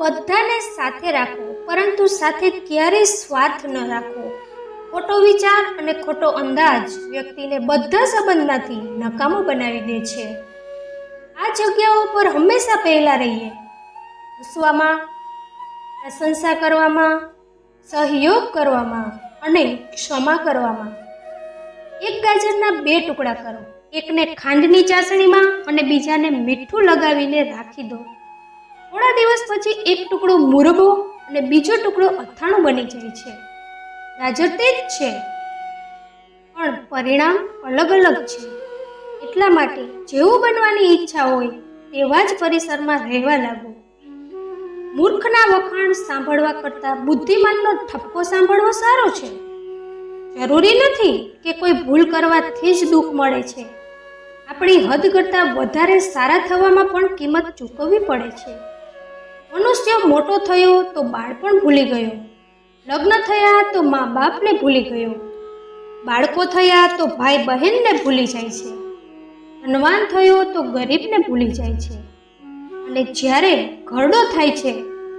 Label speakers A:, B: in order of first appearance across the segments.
A: બધાને સાથે રાખો, પરંતુ સાથે ક્યારેય સ્વાર્થ ન રાખો. ખોટો વિચાર અને ખોટો અંદાજ વ્યક્તિને બધા સંબંધમાંથી નકામો બનાવી દે છે. આ જગ્યાઓ પર હંમેશા પહેલા રહીએ. હસવામાં, પ્રશંસા કરવામાં, સહયોગ કરવામાં અને ક્ષમા કરવામાં. એક ગાજરના 2 ટુકડા કરો. એકને ખાંડની ચાસણીમાં અને બીજાને મીઠું લગાવીને રાખી દો. થોડા દિવસ પછી એક ટુકડો મુરબો અને બીજો ટુકડો અથાણું બની જાય છે. ગાજર તે જ છે, પણ પરિણામ અલગ અલગ છે. એટલા માટે જેવું બનવાની ઈચ્છા હોય તેવા જ પરિસરમાં રહેવા લાગો. મૂર્ખના વખાણ સાંભળવા કરતાં બુદ્ધિમાનનો ઠપકો સાંભળવો સારો છે. જરૂરી નથી કે કોઈ ભૂલ કરવાથી જ દુઃખ મળે છે. આપણી હદ કરતાં વધારે સારા થવામાં પણ કિંમત ચૂકવવી પડે છે. મનુષ્ય મોટો થયો તો બાળપણ ભૂલી ગયો, લગ્ન થયા તો મા બાપને ભૂલી ગયો, બાળકો થયા તો ભાઈ બહેનને ભૂલી જાય છે, ધનવાન થયો તો ગરીબને ભૂલી જાય છે, અને જ્યારે ઘરડો થાય છે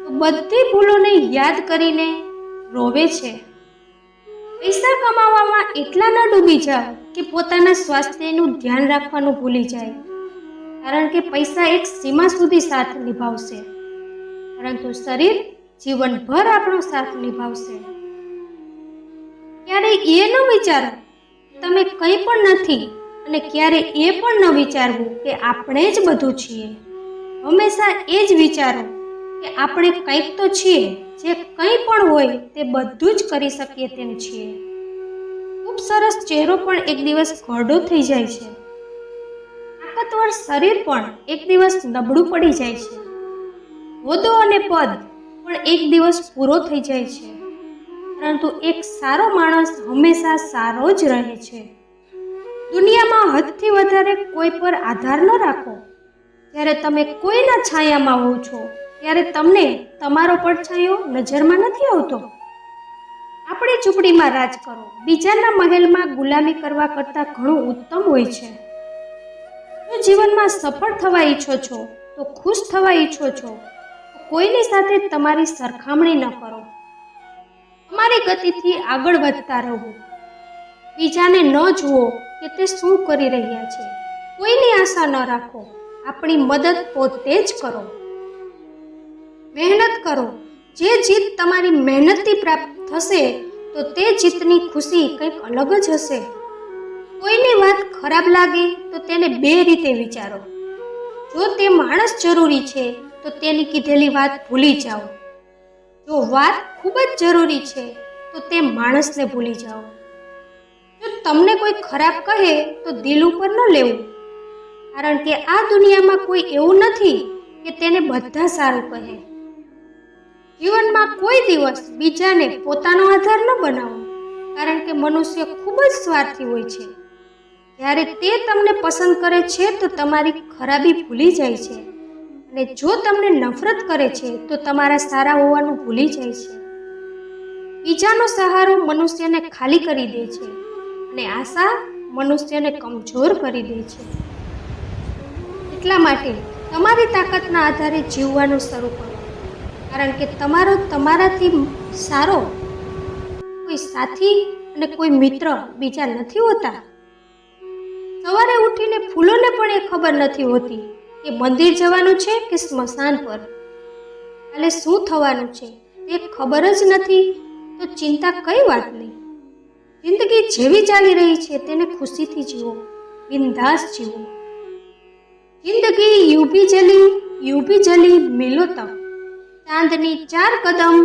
A: તો બધી ભૂલોને યાદ કરીને રોવે છે. પૈસા કમાવામાં એટલા ન ડૂબી જાઓ કે પોતાના સ્વાસ્થ્યનું ધ્યાન રાખવાનું ભૂલી જાય, કારણ કે પૈસા એક સીમા સુધી સાથ નિભાવશે, પરંતુ શરીર જીવનભર આપણો સાથ નિભાવશે. ક્યારેય એ ન વિચારો તમે કંઈ પણ નથી, અને ક્યારેય એ પણ ન વિચારવું કે આપણે જ બધું છીએ. હંમેશા એ જ વિચારો કે આપણે કંઈક તો છીએ, જે કંઈ પણ હોય તે બધું જ કરી શકીએ તેમ છીએ. ખૂબ સરસ ચહેરો પણ એક દિવસ ઘરડો થઈ જાય છે. તાકાતવર શરીર પણ એક દિવસ નબળું પડી જાય છે. હોદ્દો અને પદ પણ એક દિવસ પૂરો થઈ જાય છે, પરંતુ એક સારો માણસ હંમેશા સારો જ રહે છે. દુનિયામાં હદથી વધારે કોઈ પર આધાર ન રાખો. જ્યારે તમે કોઈના છાયામાં હો છો ત્યારે તમને તમારો પડછાયો નજરમાં નથી આવતો. આપણી ઝૂંપડીમાં રાજ કરો, બીજાના મહેલમાં ગુલામી કરવા કરતાં ઘણું ઉત્તમ હોય છે. જો જીવનમાં સફળ થવા ઈચ્છો છો, તો ખુશ થવા ઈચ્છો છો, તો કોઈની સાથે તમારી સરખામણી ન કરો. તમારી ગતિથી આગળ વધતા રહો. બીજાને ન જુઓ કે તે શું કરી રહ્યા છે. કોઈની આશા ન રાખો. આપણી મદદ પોતે જ કરો. મહેનત કરો. જે જીત તમારી મહેનતથી પ્રાપ્ત થશે તો તે જીતની ખુશી કંઈક અલગ જ હશે. કોઈની વાત ખરાબ લાગે તો તેને 2 રીતે વિચારો. જો તે માણસ જરૂરી છે તો તેની કીધેલી વાત ભૂલી જાઓ. જો વાત ખૂબ જ જરૂરી છે તો તે માણસને ભૂલી જાઓ. જો તમને કોઈ ખરાબ કહે તો દિલ ઉપર ન લેવું, કારણ કે આ દુનિયામાં કોઈ એવું નથી કે તેને બધા સારું કહે. જીવનમાં કોઈ દિવસ બીજાને પોતાનો આધાર ન બનાવો, કારણ કે મનુષ્ય ખૂબ જ સ્વાર્થી હોય છે. જ્યારે તે તમને પસંદ કરે છે તો તમારી ખરાબી ભૂલી જાય છે, અને જો તમને નફરત કરે છે તો તમારા સારા હોવાનું ભૂલી જાય છે. બીજાનો સહારો મનુષ્યને ખાલી કરી દે છે, અને આશા મનુષ્યને કમજોર કરી દે છે. એટલા માટે તમારી તાકાતના આધારે જીવવાનું શરૂ કરો, કારણ કે તમારાથી સારો કોઈ સાથી અને કોઈ મિત્ર બીજા નથી હોતા. સવારે ઉઠીને ફૂલોને પણ એ ખબર નથી હોતી કે મંદિર જવાનું છે કે સ્મશાન પર. કાલે શું થવાનું છે તે ખબર જ નથી, તો ચિંતા કઈ વાતની. જિંદગી જેવી ચાલી રહી છે તેને ખુશીથી જીવો, બિંદાસ જીવો. જિંદગી यूं भी चली मिलो तब, चांदनी 4 कदम